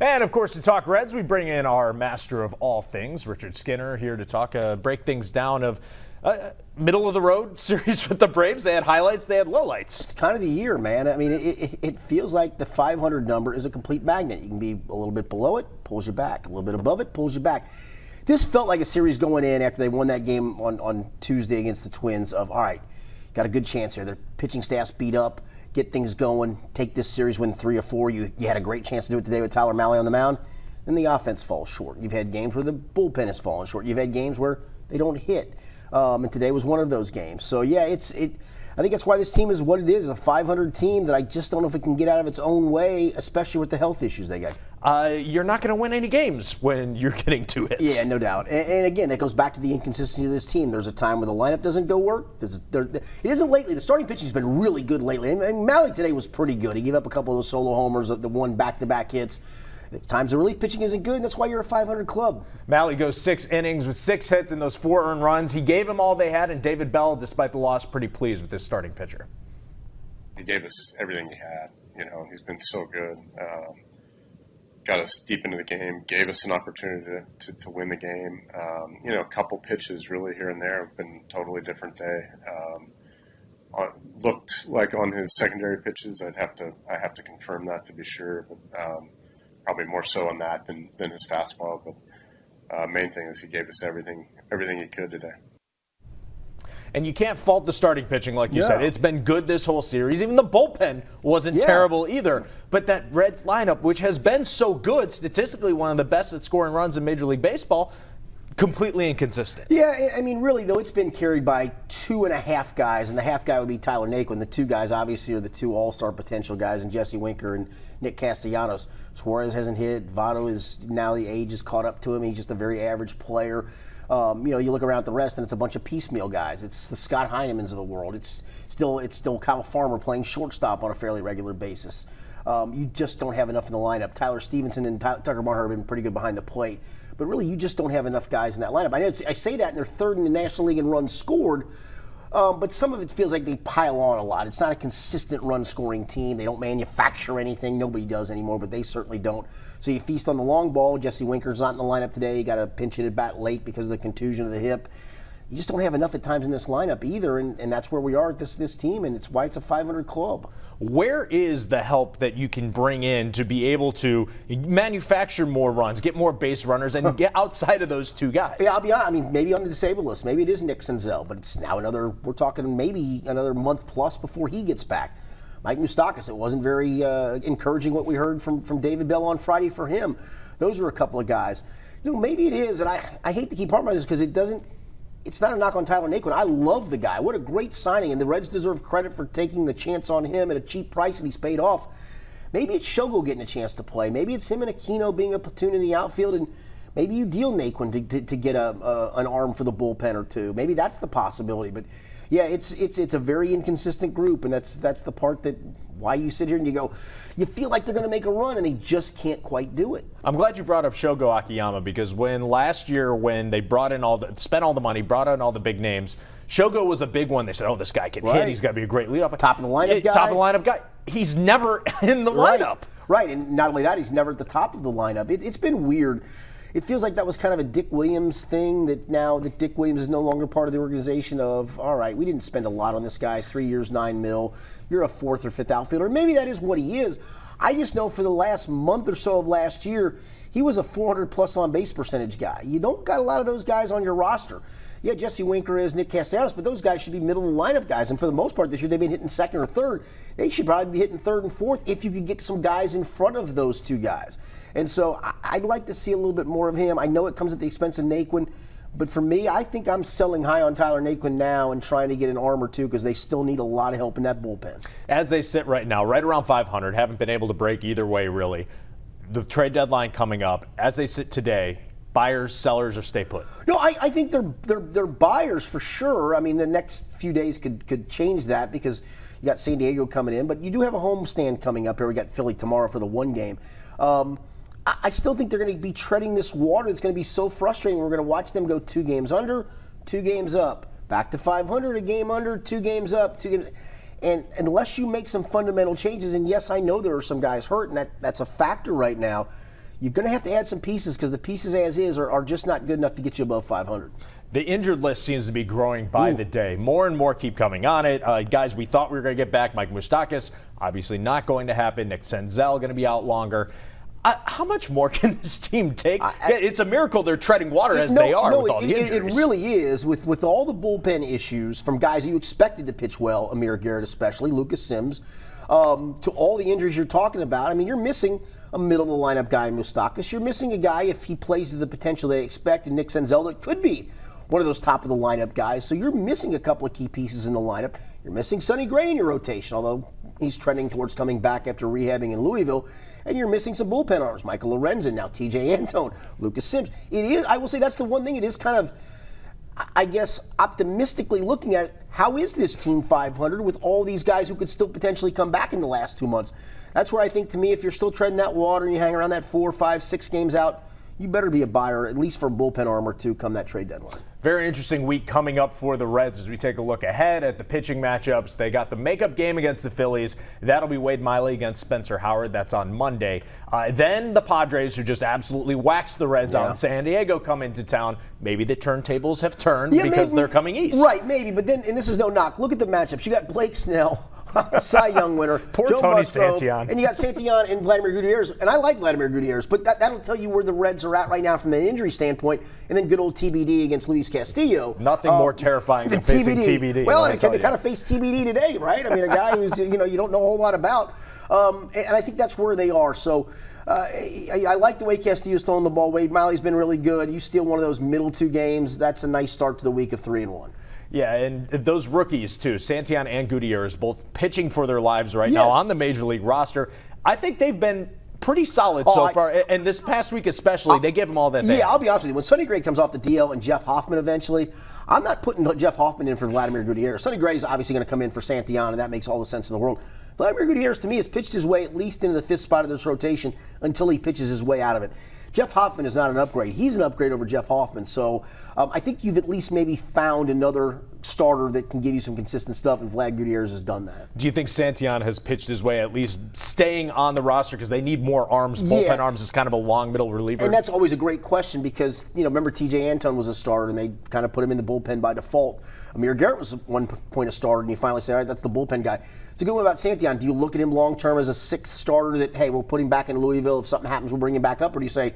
And of course, to talk Reds, we bring in our master of all things, Richard Skinner, here to talk, break things down of middle of the road series with the Braves. They had highlights, they had lowlights. It's kind of the year, man. I mean, it feels like the 500 number is a complete magnet. You can be a little bit below it, pulls you back. A little bit above it, pulls you back. This felt like a series going in after they won that game on Tuesday against the Twins of, all right, got a good chance here. Their pitching staff's beat up. Get things going, take this series, win 3 or 4. You had a great chance to do it today with Tyler Mahle on the mound. Then the offense falls short. You've had games where the bullpen has fallen short. You've had games where they don't hit. And today was one of those games. So, yeah, I think that's why this team is what it is, a 500 team that I just don't know if it can get out of its own way, especially with the health issues they got. You're not going to win any games when you're getting 2 hits. Yeah, no doubt. And again, that goes back to the inconsistency of this team. There's a time where the lineup doesn't go work. It isn't lately. The starting pitching has been really good lately. And Mahle today was pretty good. He gave up a couple of those solo homers, the one back-to-back hits. At times the relief pitching isn't good, and that's why you're a 500 club. Mahle goes 6 innings with 6 hits and those 4 earned runs. He gave them all they had, and David Bell, despite the loss, pretty pleased with this starting pitcher. He gave us everything he had. He's been so good. Got us deep into the game, gave us an opportunity to win the game. A couple pitches really here and there have been a totally different day. Looked like on his secondary pitches, I have to confirm that to be sure, but probably more so on that than his fastball. But main thing is he gave us everything he could today. And you can't fault the starting pitching, like you said. It's been good this whole series. Even the bullpen wasn't terrible either. But that Reds lineup, which has been so good, statistically one of the best at scoring runs in Major League Baseball, completely inconsistent. Yeah, I mean, really, though, it's been carried by 2.5 guys, and the half guy would be Tyler Naquin. The 2 guys, obviously, are the 2 all-star potential guys, and Jesse Winker and Nick Castellanos. Suarez hasn't hit. Votto is now the age has caught up to him. He's just a very average player. You look around at the rest, and it's a bunch of piecemeal guys. It's the Scott Heinemans of the world. It's still Kyle Farmer playing shortstop on a fairly regular basis. You just don't have enough in the lineup. Tyler Stevenson and Tucker Barnhart have been pretty good behind the plate. But really, you just don't have enough guys in that lineup. I say that, and they're 3rd in the National League in runs scored, but some of it feels like they pile on a lot. It's not a consistent run-scoring team. They don't manufacture anything. Nobody does anymore, but they certainly don't. So you feast on the long ball. Jesse Winker's not in the lineup today. He got a pinch hit at bat late because of the contusion of the hip. You just don't have enough at times in this lineup either, and that's where we are at this team, and it's why it's a 500 club. Where is the help that you can bring in to be able to manufacture more runs, get more base runners, and get outside of those 2 guys? Yeah, I'll be honest. I mean, maybe on the disabled list, maybe it is Nick Senzel, but it's now we're talking maybe another month plus before he gets back. Mike Moustakas, it wasn't very encouraging what we heard from David Bell on Friday for him. Those are a couple of guys. Maybe it is, and I hate to keep harping on this because it's not a knock on Tyler Naquin. I love the guy. What a great signing, and the Reds deserve credit for taking the chance on him at a cheap price, and he's paid off. Maybe it's Shogo getting a chance to play. Maybe it's him and Aquino being a platoon in the outfield, and maybe you deal Naquin to get an arm for the bullpen or 2. Maybe that's the possibility. But yeah, it's a very inconsistent group, and that's the part that why you sit here and you feel like they're going to make a run, and they just can't quite do it. I'm glad you brought up Shogo Akiyama because last year when they spent all the money, brought in all the big names, Shogo was a big one. They said, this guy can hit. He's got to be a great leadoff. Top of the lineup guy. Top of the lineup guy. He's never in the lineup. Right, and not only that, he's never at the top of the lineup. It's been weird. It feels like that was kind of a Dick Williams thing, that now that Dick Williams is no longer part of the organization of, all right, we didn't spend a lot on this guy, 3 years, $9 million. You're a 4th or 5th outfielder. Maybe that is what he is. I just know for the last month or so of last year, he was a 400-plus on-base percentage guy. You don't got a lot of those guys on your roster. Yeah, Jesse Winker is, Nick Castellanos, but those guys should be middle of the lineup guys. And for the most part this year, they've been hitting 2nd or 3rd. They should probably be hitting 3rd and 4th if you could get some guys in front of those 2 guys. And so I'd like to see a little bit more of him. I know it comes at the expense of Naquin, but for me, I think I'm selling high on Tyler Naquin now and trying to get an arm or 2 because they still need a lot of help in that bullpen. As they sit right now, right around 500, haven't been able to break either way, really. The trade deadline coming up. As they sit today, buyers, sellers, or stay put? No, I think they're buyers for sure. I mean, the next few days could change that because you got San Diego coming in, but you do have a homestand coming up here. We got Philly tomorrow for the 1 game. I still think they're going to be treading this water. It's going to be so frustrating. We're going to watch them go 2 games under, 2 games up, back to 500, a game under, 2 games up, 2 games. And unless you make some fundamental changes, and yes, I know there are some guys hurt, and that's a factor right now. you're going to have to add some pieces because the pieces as is are just not good enough to get you above 500. The injured list seems to be growing by the day. More and more keep coming on it. Guys we thought we were going to get back, Mike Moustakas, obviously not going to happen. Nick Senzel going to be out longer. How much more can this team take? It's a miracle they're treading water as they are with all the injuries. It really is. With all the bullpen issues from guys you expected to pitch well, Amir Garrett especially, Lucas Sims, to all the injuries you're talking about. I mean, you're missing a middle-of-the-lineup guy in Moustakas. You're missing a guy, if he plays to the potential they expect, and Nick Senzel, that could be one of those top-of-the-lineup guys. So you're missing a couple of key pieces in the lineup. You're missing Sonny Gray in your rotation, although he's trending towards coming back after rehabbing in Louisville. And you're missing some bullpen arms. Michael Lorenzen, now TJ Antone, Lucas Sims. It is, I will say that's the one thing, it is kind of, I guess, optimistically looking at how is this team 500 with all these guys who could still potentially come back in the last 2 months. That's where I think, to me, if you're still treading that water and you hang around that 4, 5, 6 games out, you better be a buyer, at least for a bullpen arm or two, come that trade deadline. Very interesting week coming up for the Reds as we take a look ahead at the pitching matchups. They got the makeup game against the Phillies. That'll be Wade Miley against Spencer Howard. That's on Monday. Then the Padres, who just absolutely waxed the Reds out in San Diego, come into town. Maybe the turntables have turned because they're coming east. Right, maybe. But then, and this is no knock, look at the matchups. You got Blake Snell, Cy Young winner, Poor Joe Tony Musgrove, Santillan. and you got Santillan and Vladimir Gutierrez. And I like Vladimir Gutierrez, but that'll tell you where the Reds are at right now from an injury standpoint. And then good old TBD against Luis Castillo. Nothing more terrifying than facing TBD. Well, they kind of faced TBD today, right? I mean, a guy who's you don't know a whole lot about. And I think that's where they are. So I like the way Castillo's throwing the ball. Wade Miley's been really good. You steal one of those middle 2 games, that's a nice start to the week of 3-1. Yeah, and those rookies, too, Santillan and Gutierrez, both pitching for their lives right now on the Major League roster. I think they've been pretty solid so far, and this past week especially, they give them all that they have. I'll be honest with you. When Sonny Gray comes off the DL and Jeff Hoffman eventually, I'm not putting Jeff Hoffman in for Vladimir Gutierrez. Sonny Gray is obviously going to come in for Santillan, and that makes all the sense in the world. Vladimir Gutierrez, to me, has pitched his way at least into the 5th spot of this rotation until he pitches his way out of it. Jeff Hoffman is not an upgrade. He's an upgrade over Jeff Hoffman. So I think you've at least maybe found another starter that can give you some consistent stuff, and Vlad Gutierrez has done that. Do you think Santillan has pitched his way at least staying on the roster because they need more arms? Bullpen arms is kind of a long middle reliever. And that's always a great question because, remember TJ Antone was a starter and they kind of put him in the bullpen by default. Amir Garrett was at one point a starter, and you finally say, all right, that's the bullpen guy. It's a good one about Santillan. Do you look at him long-term as a 6th starter that, hey, we'll put him back in Louisville. If something happens, we'll bring him back up? Or do you say,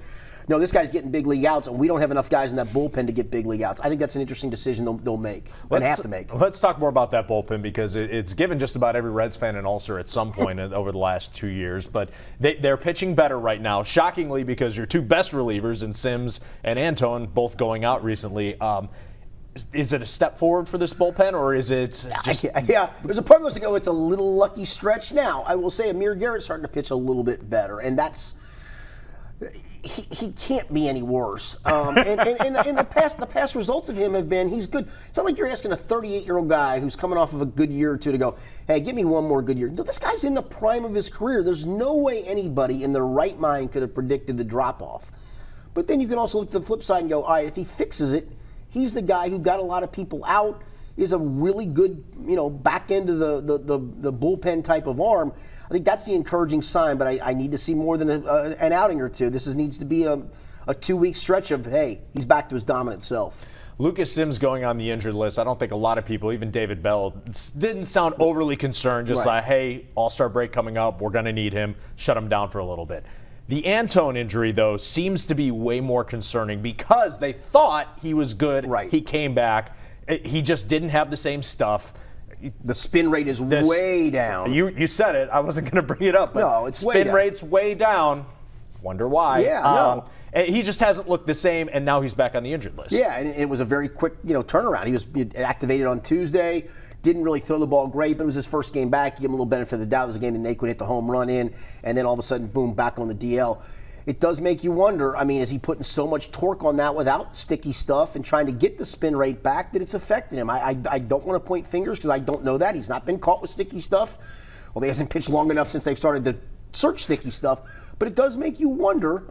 no, this guy's getting big league outs, and we don't have enough guys in that bullpen to get big league outs? I think that's an interesting decision they'll make and have to make. Let's talk more about that bullpen because it's given just about every Reds fan an ulcer at some point over the last 2 years. But they're pitching better right now, shockingly, because your 2 best relievers in Sims and Antone both going out recently. Is it a step forward for this bullpen, or is it just... Yeah, there's a part of us to go, it's a little lucky stretch. Now, I will say Amir Garrett's starting to pitch a little bit better, and that's... He can't be any worse. And the past results of him have been he's good. It's not like you're asking a 38-year-old guy who's coming off of a good year or two to go, hey, give me one more good year. No, this guy's in the prime of his career. There's no way anybody in their right mind could have predicted the drop-off. But then you can also look to the flip side and go, all right, if he fixes it, he's the guy who got a lot of people out, is a really good, back end of the bullpen type of arm. I think that's the encouraging sign, but I need to see more than an outing or two. This needs to be a 2-week stretch of, hey, he's back to his dominant self. Lucas Sims going on the injured list. I don't think a lot of people, even David Bell, didn't sound overly concerned. Just like, hey, All-Star break coming up. We're going to need him. Shut him down for a little bit. The Antone injury, though, seems to be way more concerning because they thought he was good. Right. He came back. He just didn't have the same stuff. The spin rate is way down. You said it. I wasn't going to bring it up. But no, it's spin rate's way down. Wonder why. Yeah, no. He just hasn't looked the same, and now he's back on the injured list. Yeah, and it was a very quick, turnaround. He was activated on Tuesday. Didn't really throw the ball great, but it was his first game back. You give him a little benefit of the doubt. It was a game that Naquin hit the home run in, and then all of a sudden, boom, back on the DL. It does make you wonder, is he putting so much torque on that without sticky stuff and trying to get the spin rate back that it's affecting him? I don't want to point fingers because I don't know that. He's not been caught with sticky stuff. Well, he hasn't pitched long enough since they've started to search sticky stuff. But it does make you wonder,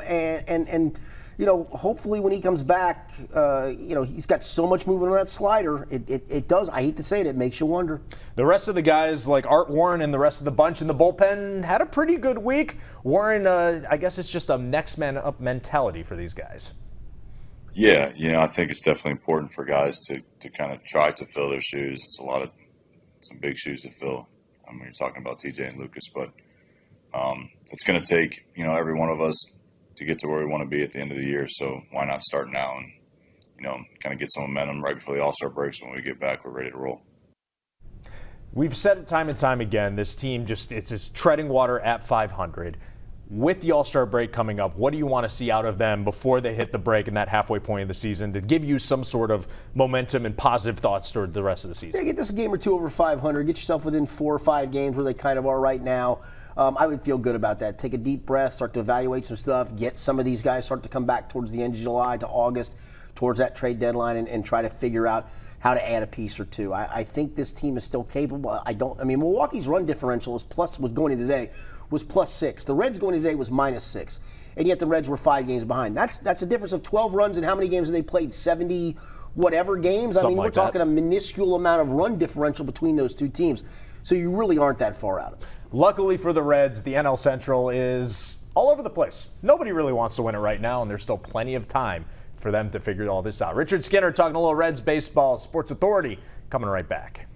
and hopefully when he comes back, he's got so much movement on that slider. It does, I hate to say it makes you wonder. The rest of the guys like Art Warren and the rest of the bunch in the bullpen had a pretty good week. Warren, I guess it's just a next man up mentality for these guys. Yeah, I think it's definitely important for guys to kind of try to fill their shoes. It's some big shoes to fill. I mean, you're talking about TJ and Lucas, but it's going to take, every one of us to get to where we want to be at the end of the year. So why not start now and, kind of get some momentum right before the All-Star break, so when we get back, we're ready to roll. We've said it time and time again, this team it's just treading water at 500. With the All-Star break coming up, what do you want to see out of them before they hit the break in that halfway point of the season to give you some sort of momentum and positive thoughts toward the rest of the season? Yeah, get this a game or two over 500. Get yourself within 4 or 5 games where they kind of are right now. I would feel good about that. Take a deep breath, start to evaluate some stuff, get some of these guys start to come back towards the end of July to August, towards that trade deadline, and try to figure out how to add a piece or two. I think this team is still capable. Milwaukee's run differential was going into today was +6. The Reds going into today was -6. And yet the Reds were 5 games behind. That's a difference of 12 runs, and how many games have they played? 70 whatever games? We're talking a minuscule amount of run differential between those two teams. So you really aren't that far out of it. Luckily for the Reds, the NL Central is all over the place. Nobody really wants to win it right now, and there's still plenty of time for them to figure all this out. Richard Skinner talking a little Reds baseball. Sports Authority coming right back.